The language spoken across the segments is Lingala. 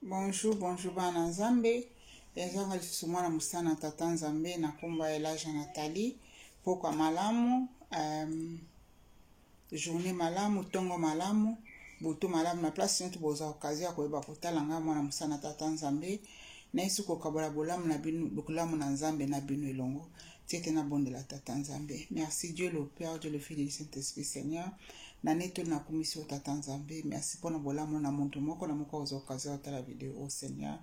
Bonjour, bonjour bana Nzambe. Ezanga lisusu mwana musana tata Nzambe na komba Elijah Nathalie. Pokwa malamu, journée malamu, tongo malamu, butu malamu na place ntu boza okazia koyeba kotala nga mwana musana tata Nzambe. Na isu kokabola bolamu na binu bokulamu na Nzambe na binu elongo. Tiete na bonde la tata Nzambe. Merci Dieu le Père, Dieu le Fils et le Saint-Esprit Seigneur. Na neto na commission tata Nzambe. Merci pour na bolamu na muntu moko na moko oza okazia otala video au Seigneur.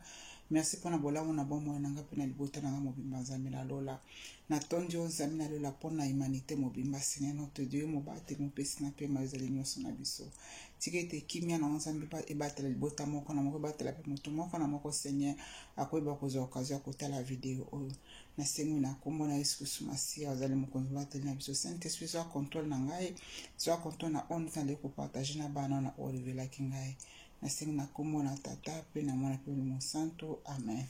Merci pour na bolamu na bomo na nga pe na libota na nga mobimba Nzambe na lola. Na tondi o Nzambe na lola pour na humanité mobimba Seigneur notre Dieu mobate mopesi na pe mazali nyoso na biso. Tikete kimia na Nzambe pa ebatela libota moko na moko batela pe mutu moko na moko Seigneur akoyeba koza okazia kotala video oyo. Na sengu na kombo na Yesu Kristo Masia azali mokonzi bateli na biso Saint-Esprit soit contrôle na ngai soit contrôle na on tande ko partager na bana na o revela kingai. Na sengu na kombo na tata pe na mwana pe le santo amen.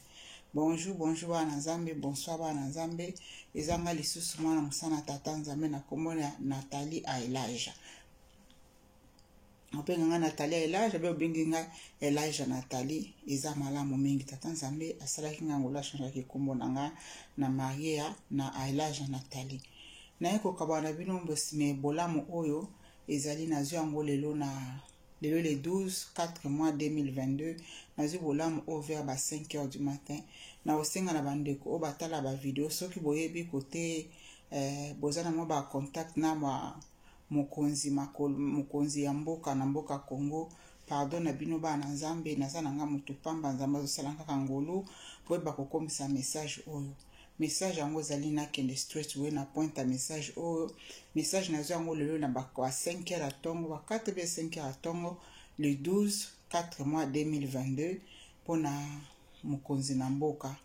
Bonjour, bonjour bana Nzambe, bonsoir bana Nzambe. Ezanga lisusu mwana musana tata Nzambe na kombo na Nathalie a Elijah. Openga nga Nathalie Elijah be obengi nga Elijah Nathalie eza malamu mingi tata Nzambe asalaki nga ngola changeaki kombo na nga na Maria na Elijah Nathalie. Na eko kabana bino mbosime bolamu oyo ezali nazo yango lelo le 12 4 mois 2022 nazo bolamu au vers 5h du matin na osenga na bandeko o batala ba video soki boyebi kote bozana mo ba contact na mokonzi ya mboka na mboka Congo pardon na bino bana Nzambe naza nanga mutu pamba Nzambe osalanga kangolo boyeba kokomisa message oyo message yango zali na kende straight we na point a message oyo message nazo yango lelo na ba 5h à tongo ba 4h à tongo le 12 4 mois 2022 pona mokonzi na mboka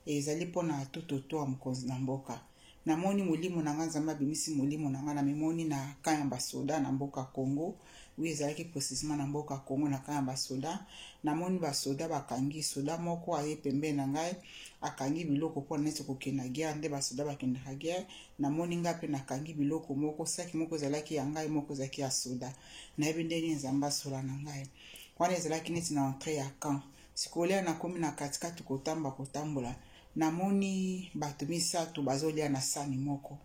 ezali pona toto wa mokonzi na mboka. Na moni mulimo na nga Nzambe bimisi mulimo na nga na mimoni na kayamba soda na mboka Congo. Oui ezalaki précisément na mboka Congo na kayamba soda. Na moni ba soda bakangi soda moko aye pembe na ngai akangi biloko po neti kokena guerre nde ba soda bakendaka guerre. Na moni nga pe nakangi biloko moko saki moko ezalaki ya ngai moko ezalaki ya soda. Na yebi ndeni Nzambe sola na ngai. Wana ezalaki neti na entrée ya camp. Sikolia na komi na katikati kotambola. Na moni bato misato bazolia na sani moko.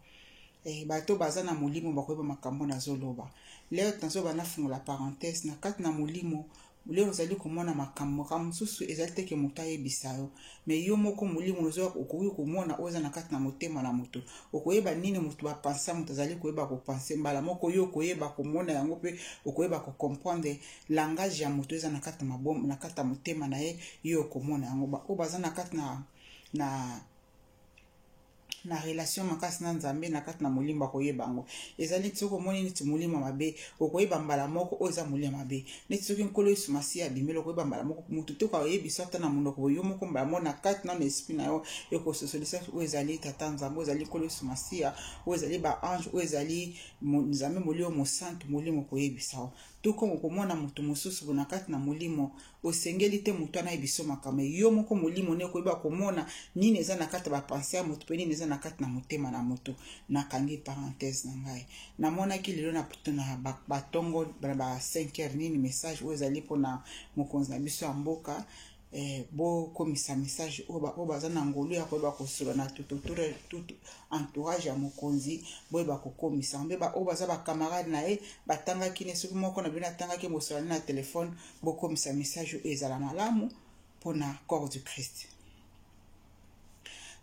Bato baza na mulimo bakoyeba makambo na zoloba. Leo tanzo bana fungola parenthèse na kati na mulimo leo ozali komona makambo kamususu ezali teke moto ayebisa yo me yo moko mulimo ozo okoyi komona oza na kati na motema na moto okoyeba nini moto bapensa moto azali koyeba kopense mbala moko yo koyeba komona yango pe okoyeba ko comprendre langage ya moto eza na kati na mabom na kati na motema na ye yo komona yango ba o baza na kati na relation makasi na Nzambe na kati na mulimo koyeba ngo ezali tsoko moni niti mulimo mabe okoyeba mbala moko oza mulimo mabe niti soki nkolo Yesu Masia bimelo koyeba mbala moko mutu to ka oyebisa ta na munoko yo moko mbala mona kati na esprit na yo ekososolisa ezali tata Nzambe ezali nkolo Yesu Masia ezali ba ange ezali Nzambe mulimo mo santo mulimo koyebisa toko mokomona mutu mususu bona kati na mulimo osengeli te mutu na ebiso makame yo moko mulimo ne koyeba komona nini eza na kati ba pensée mutu pe nini eza na kati na motema na mutu na kangi parenthèse na ngai na mona ki lelo na puto na batongo ba 5h nini message o ezali pona mokonzi na biso ya mboka bo komisa message o baza na ngolu ya koyeba kosola na tout entourage ya mokonzi boyeba kokomisa mbe ba o baza ba camarade na ye batanga kine soki moko na bina tanga ke mosola na telefone bo komisa message ezala malamu pona corps du Christ.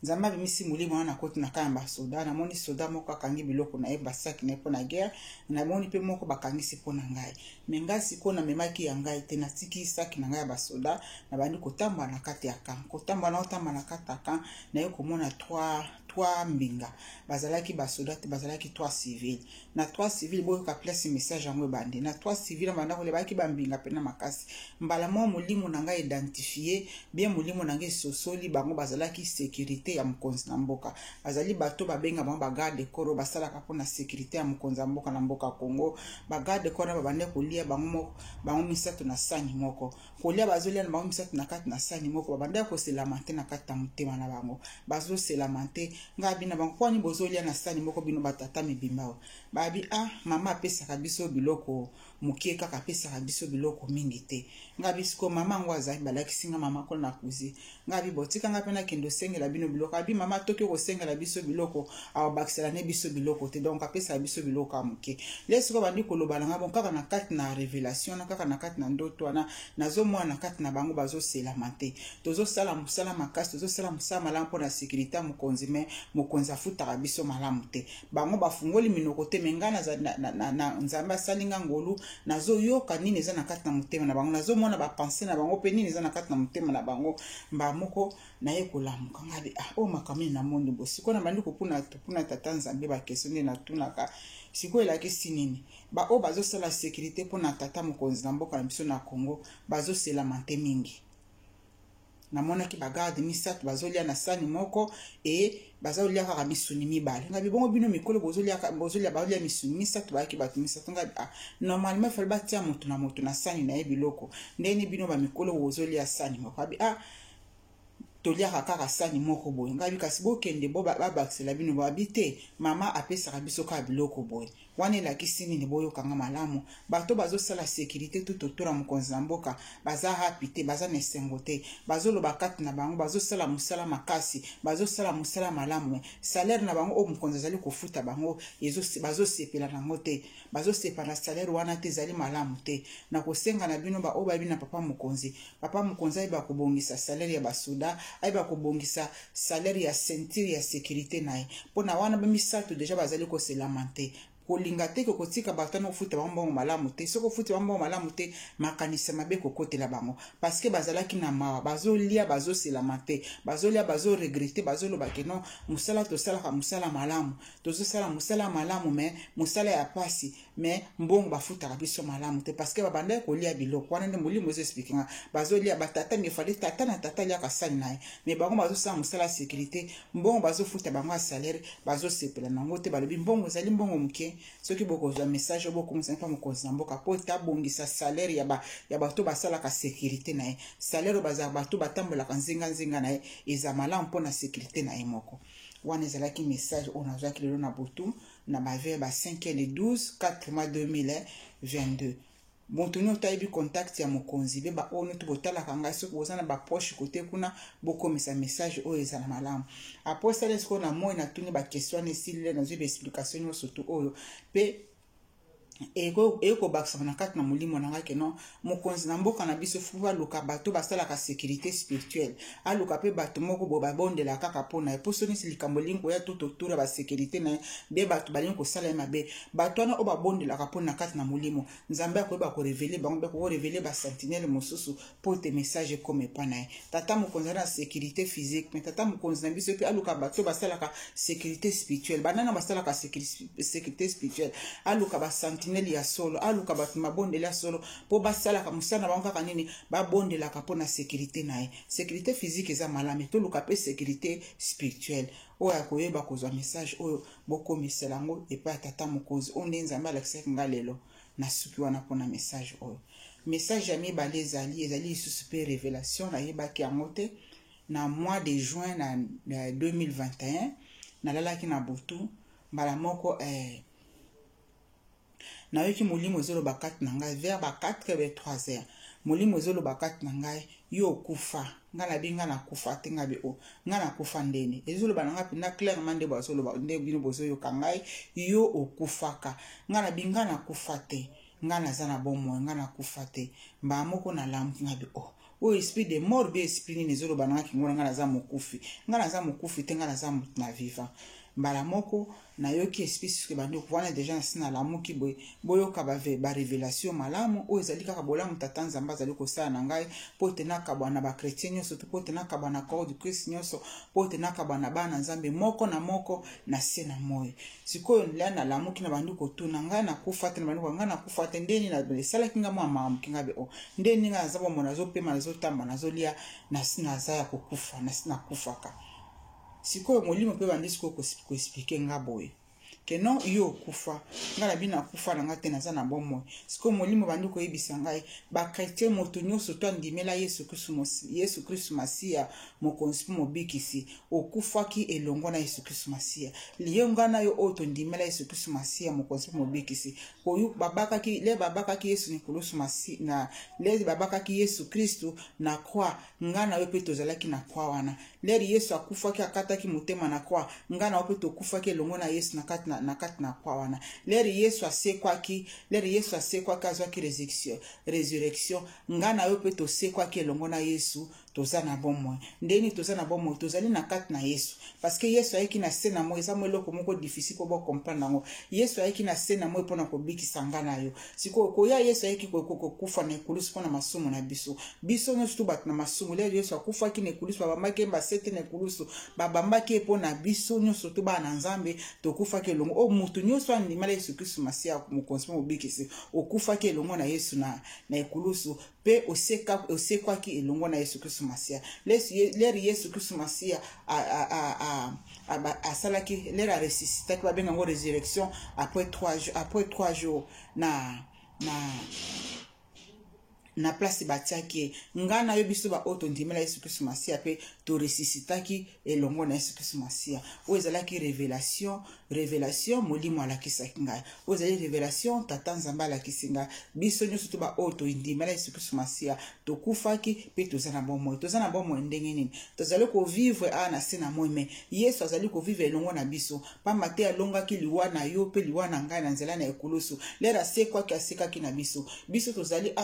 Nzambe bimisi mulimo wana koti na kayamba soda na moni soda moko akangi biloko na ye basaki na pona guerre na moni pe moko bakangisi pona ngai menga siko na memaki ya ngai te na tiki saki na ngai ba soda na bandi kotamba na kati ya camp kotamba na otamba na kati ya camp na yo komona 3 mbinga bazalaki ba soda te bazalaki 3 civil na 3 civil boyo ka place message yango bandi na 3 civil banda ko lebaki ba mbinga pena makasi mbala mo mulimo na ngai identifier bien mulimo na ngai sosoli bango bazalaki sécurité ya mokonzi na mboka bazali bato babenga bango ba garde corps basalaka pona sécurité ya mokonzi na mboka Congo ba garde corps babande kolia bango misato na sani moko kolia bazolia na bango misato na kati na sani moko babande ko selamante na kati na motema na bango bazo selamante nga bina bango kwani bozolia na sani moko bino batata mibimba babi mama apesaka biso biloko mokie kaka apesaka biso biloko mingi te nga bisiko mama ngo azali balakisinga mama ko na kuzi nga bibotika nga pena kendo sengela bino biloko abi mama toki ko sengela biso biloko awabakisela ne biso biloko te donc apesa biso biloko amuke lesiko bandi koloba nga bon kaka na kati na révélation na kaka na kati na ndoto wana nazomona na kati na bango bazoselama te tozosala mosala makasi tozosala mosala malamu mpona sécurité ya mokonzi me mokonzi afutaka biso malamu te bango bafungoli minoko te me nga na nzambe asali nga ngolu nazoyoka nini eza na kati na motema na bango nazomona bapense na bango mpe nini eza na kati na motema na bango mba moko naye kolamuka ngabi o makamini na mondi bo sikoyo na bandi kopuna tata nzambe bakesio nde natunaka sikoyo elakisi nini o bazosala sécurité mpona tata mokonzi na mboka na biso na Congo bazoselama te mingi namonaki bagarde misato bazolia na sani moko bazolia kaka misuni mibale ngabi bongo bino mikolo bazolia bazolia misuni misato bayaki bato misato ngabi normalement fallait batia moto na sani na ye biloko ndeni bino ba mikolo bazolia sani moko abi toliaka kaka sani moko boye ngabi kasi bokende bo babakisela bino babite mama apesaka biso ka biloko boye wana elakisi nini boyokanga malamu bato bazosala sécurité tout autour ya mokonzi na mboka baza happy te baza na esengo te bazoloba kati na bango bazosala mosala makasi bazosala mosala malamu salaire na bango o mokonzi azali kofuta bango bazosepela nango te bazosepa na salaire wana te ezali malamu te na kosenga na bino oyo bayebi na papa mokonzi ayeba kobongisa salaire ya basoda ayeba kobongisa salaire ya ceinture ya sécurité na ye mpona wana bamisato deja bazali koselama te kolinga te kotika batano kofuta bango malamu te soko kofuta bango malamu te makanisa mabe kokotela bango parce que bazalaki na mawa bazolia bazoselama te bazolia bazoregrete bazoloba ke non musala tosalaka musala malamu tozosala musala malamu me musala ya pasi me mbongo bafutaka biso malamu te parce que babanda kolia biloko wana nde molimo ezoexpliquinga bazolia batata ngefali tata na tata liaka sali na ye me bango bazosala musala sécurité mbongo bazofuta bango ya salaire bazosepela nango te balobi mbongo ezali mbongo moke soki bokozwa message bokomisa mpa mokonzi na mboka po tabongisa salaire ya bato basalaka sécurité na ye salaire bazala bato batambolaka nzinga na ye eza malamu mpona sécurité na ye moko wana ezalaki message oyo nazwaki lelo na butu na bavere ba 5 et 12 4 mois 2022 montoni otayebi contact ya mokonzi be baoyo to botalaka ngai soki boza na bapoche kote kuna bokomisa message oyo ezala malamu apres sala sikoyo na moi natuni baquestion esilile nazwi baexplication nyonso tu oyo mpe ekobakisaka na kati na molimo na ngai keno mokonzi na mboka na biso fu baluka bato basalaka sécurité spirituelle aluka mpe bato moko bo babondela kaka mpona ye mpo sonisi likambo elingi koya to totura basécurité na ye be bato balingi kosala ye mabe bato wana oyo babondelaka mpona kati na molimo nzambe akoyeba korevele bango mpe korevele basentinele mosusu mpo te message ekoma epa na ye tata mokonzi na sécurité physique me tata mokonzi na biso mpe aluka bato basalaka sécurité spirituelle banana basalaka sécurité spirituelle aluka basentinele ya solo aluka bato mabondela ya solo po basalaka mosala na bango kaka nini babondelaka mpona sécurité na ye sécurité physique eza malamu toluka mpe sécurité spirituelle oyo akoyeba kozwa message oyo bokomisela yango epai ya tata mokonzi oyo nde nzambe alakisaki nga lelo na suki wana mpona message oyo message ya mibale ezali lisusu mpe révélation nayebaki yango te na mois de juin na 2021 nalalaki na butu mbala moko nayoki molimo ezoloba kati na ngai vers ba 4h-3h molimo ezoloba kati na ngai yo okufa nga na binga na kufa te nga be nga na kufa ndeni ezoloba na nga pina clairement nde bazoloba nde bino bozoyoka ngai yo okufaka nga na binga na kufa te nga naza na bomoi nga na kufa te mba moko na lamu nga be o esprit de mort be esprit nini ezoloba na nga kingona nga naza mokufi te nga naza moto na vivant mbala moko nayoki esprit soki bandi kovana deja nasi na lamuki boyoka ba révélation malamu oyo ezali kaka bolamu tata nzambe azali kosala na ngai mpo te nakabwa na bakretien nyonso to mpo te nakabwa na corps du Christ nyonso mpo te nakabwa na bana nzambe moko na moko na se na moi sikoyo nila na lamuki na bandi kotuna ngai nakufa te na bandi ngai nakufa te ndeni na esalaki nga mwa mamuki nga be ndeni nga naza bomona nazopema nazotamba nazolia nasi naza ya kokufa nasi nakufaka sikoyo molimo mpe bandi sikoyo koexplike nga boye ke non yo kufa ngala bina kufa na ngate na za na bomoi siko molimo bandu ko yebisa ngai ba chrétien moto nyonso to ndimela Yesu Kristo Masia mokonzi mobikisi okufaki elongo na Yesu Kristo Masia liyonga na yo oto ndimela Yesu Kristo Masia mokonzi mobikisi koyu babaka ki Yesu nikulusu Masia na le babaka ki Yesu Kristo na kwa ngana yo pe tozalaki na kwa wana leri Yesu akufaki akataki motema na kwa ngana yo pe tokufaki elongo na Yesu na kati na kwa wana leri Yesu asekwaki azwaki résurrection ngana yo pe tosekwaki elongo na Yesu toza na bomoi ndeni toza na bomoi tozali na kati na Yesu parce que Yesu ayeki na se na moi eza mo eloko moko difficile po comprendre ngo Yesu ayeki na se na moi pona kobikisa ngana yo siko koya Yesu ayeki kokufa na ekulusu pona masumu na biso nyonso tu bato na masumu le Yesu akufaki na ekulusu babambaki basete na ekulusu babambaki pona biso nyonso tu bana Nzambe tokufaki elongo mutu nyonso andimala Yesu Kristo Masia mokonzi mobikisi okufaki elongo na Yesu na ekulusu pe osekwaki elongo na Yesu Kristo Masia leri Yesu Kristo Masia asalaki leri ressuscitaki babenga ngo résurrection après 3 jours na place batiaki ngana yo biso ba oto ndimela Yesu Kristo Masia pe to ressuscitaki elongo na Yesu Kristo Masia o ezalaki révélation molimo alakisaki ngai o ezali révélation tata Nzambe alakisi ngai biso nyonso to ba oto ndimela Yesu Kristo Masia tokufaki pe tozana bomoi ndenge nini tozali ko vivre na se na moi mais Yesu azali ko vivre elongo na biso pamba te alongaki liwa na yo pe liwa na ngai na nzela na ekulusu lera asekaki na biso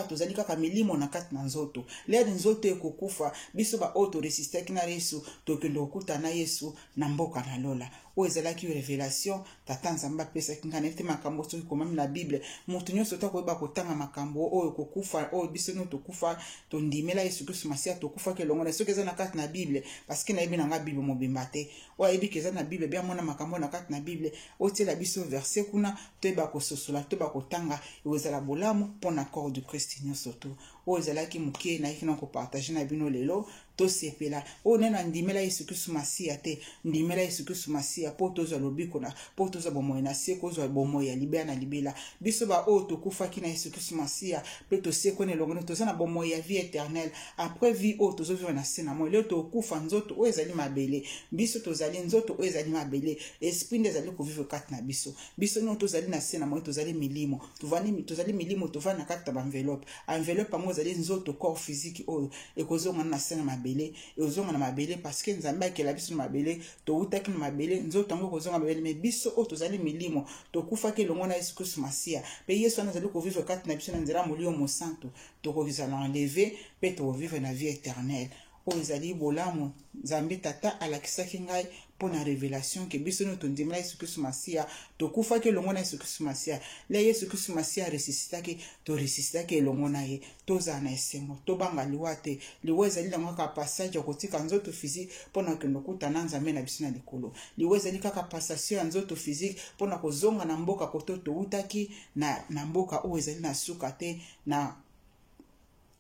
tozali kaka milimo na kati na nzoto lera nzoto ekokufa biso ba oto resistaki na Yesu tokendo okuta na Yesu na mboka na lola o ezalaki révélation tata Nzambe apesaki ngai na te makambo soki komami na Bible moto nyonso to koyeba kotanga makambo oyo kokufa oyo biso no tokufa tondimela Yesu Kristo Masia tokufa ke longo na soki eza na kati na Bible parce que na yebi na nga Bible mobimba te o ayebi ke eza na Bible bia mona makambo na kati na Bible otiela biso verset kuna toyeba kososola toyeba kotanga ezala bolamu mpona corps du Christ nyonso to o ezalaki moke na yiki na kopartage na bino lelo tosepela o nena ndimela Yesu Kristo Masia te ndimela Yesu Kristo Masia po tozwa lobiko na po tozwa bomoi na se kozwa bomoi ya libela na libela biso ba o tokufaki na Yesu Kristo Masia pe toseko ne longo toza na bomoi ya vie éternelle après vie o tozovivre na se na moi leo tokufa nzoto o ezali mabele biso tozali nzoto o ezali mabele esprit ndezali ko vivre kati na biso no tozali na se na moi tozali milimo tozali milimo tovana na kati ba enveloppe amo ezali nzoto corps physique o ekozonga na se na mabele ezonga na mabele parce que Nzambe akela biso na mabele to utaki na mabele nzoto ngo kozonga mabele mais biso o tozali milimo tokufaki elongo na Yesu Kristo Masia pe Yesu anazali ko vivre kati na biso na nzela molio mosantu tokozala enlever pe to vivre na vie éternelle o ezali bolamu Nzambe tata alakisaki ngai pona révélation ke biso no tondimela Yesu Kristo Masia tokufaki elongo na Yesu Kristo Masia le Yesu Kristo Masia ressuscitaki elongo na ye toza na esengo tobanga liwa te liwa ezali nango kaka passage ya kotika nzoto physique pona kendo kutana Nzambe na biso na likolo liwa ezali kaka passation ya nzoto physique pona kozonga na mboka koto toutaki na mboka o ezali na suka te na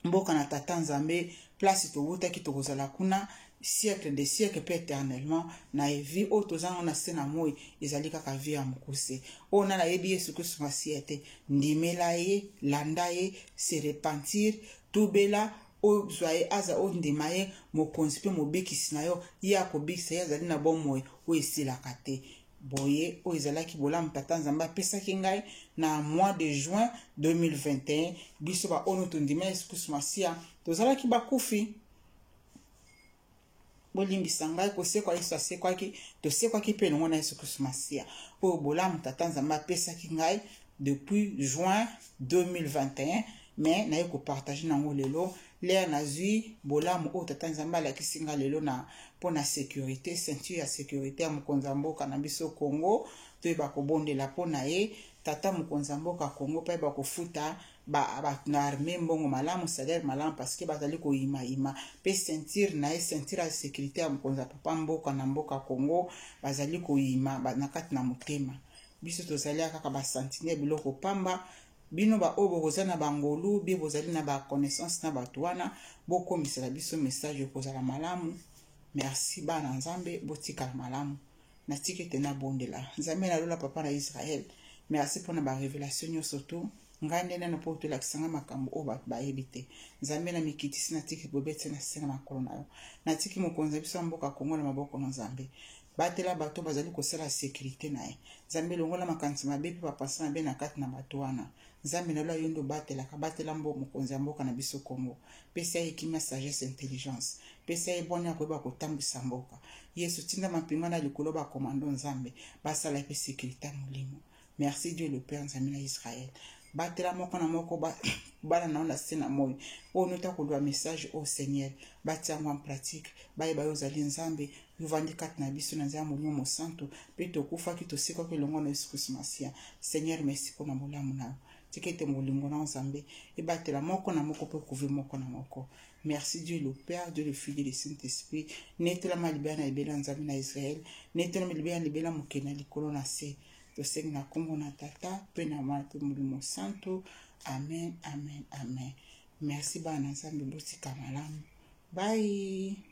mboka na tata Nzambe place toutaki tokozala kuna siècle de siècle pe éternellement na vie o tozanga na se na moi ezali kaka vie ya mokuse o na yebi Yesu Kristo Masia te ndimela ye landa ye se repentir tubela o zwaye aza o ndima ye mokonzi pe mobikisi na yo ye akobikisa ye azali na bomoi o esilaka te boye o ezalaki bolamu tata Nzambe apesaki ngai na mois de juin 2021 biso ba ono tondima Yesu Kristo Masia tozalaki bakufi bolimbisa ngai kosekwa Yesu asekwaki tosekwaki pe elongo na Yesu Kristo Masia oyo bolamu tata Nzambe apesaki ngai depuis juin 2021 mais naye kopartage nango lelo lere nazwi bolamu oyo tata Nzambe alakisi ngai lelo na mpona sécurité ceinture ya sécurité ya mokonzi ya mboka na biso Congo toyeba kobondela mpona ye tata mokonzi ya mboka Congo mpe bakofuta na armée mbongo malamu salaire malamu parce que bazali koyima pe ceinture na ye ceinture ya sécurité ya mokonzi ya papa mboka na mboka Congo bazali koyima na kati na motema biso tozali kaka basentinelle biloko pamba bino ba oyo bokozala na bangolu bie bozali na baconnaissance na bato wana bokomisela biso message ekozala malamu merci bana Nzambe botikala malamu na tiki te na bondela nzambe na lola papa na Israël merci pour na révélation surtout ngande na po to la kisanga makambo o ba ebite nzambe na mikitisi na tiki bobetse na sena makolo na yo na tiki mokonza biso mboka Kongo na maboko na nzambe batela bato bazali kosala sécurité na ye nzambe longola makanisi mabe pe bapasa mabe na kati na bato wana nzambe na lola yo ndo batela mokonzi ya mboka na biso Kongo pesa ye kimia sagesse intelligence pesa ye boni ya koyeba kotambwisa mboka yesu tinda mapinga na likolo bakomando nzambe basala pe sécurité ya molimo merci Dieu le Père nzambe na Israël batela moko na moko bana na ona sena moyo o nota ko lwa message au Seigneur batiango en pratique bayeba yo zali nzambe yuvandi kati na biso na nzambe molimo santo pe tokufa ki tosika ke longo na Yesu Kristo Masia Seigneur merci pour na molamu na tikete molingo na nzambe e batela moko na moko pe couvrir moko na moko merci Dieu le Père Dieu le Fils et le Saint-Esprit netela malibela na ebela nzambe na Israël netela malibela libela mokena likolo na se tosengi na kombo na tata pe na mwana pe molimo santo amen amen amen merci bana nzambe botika malamu bye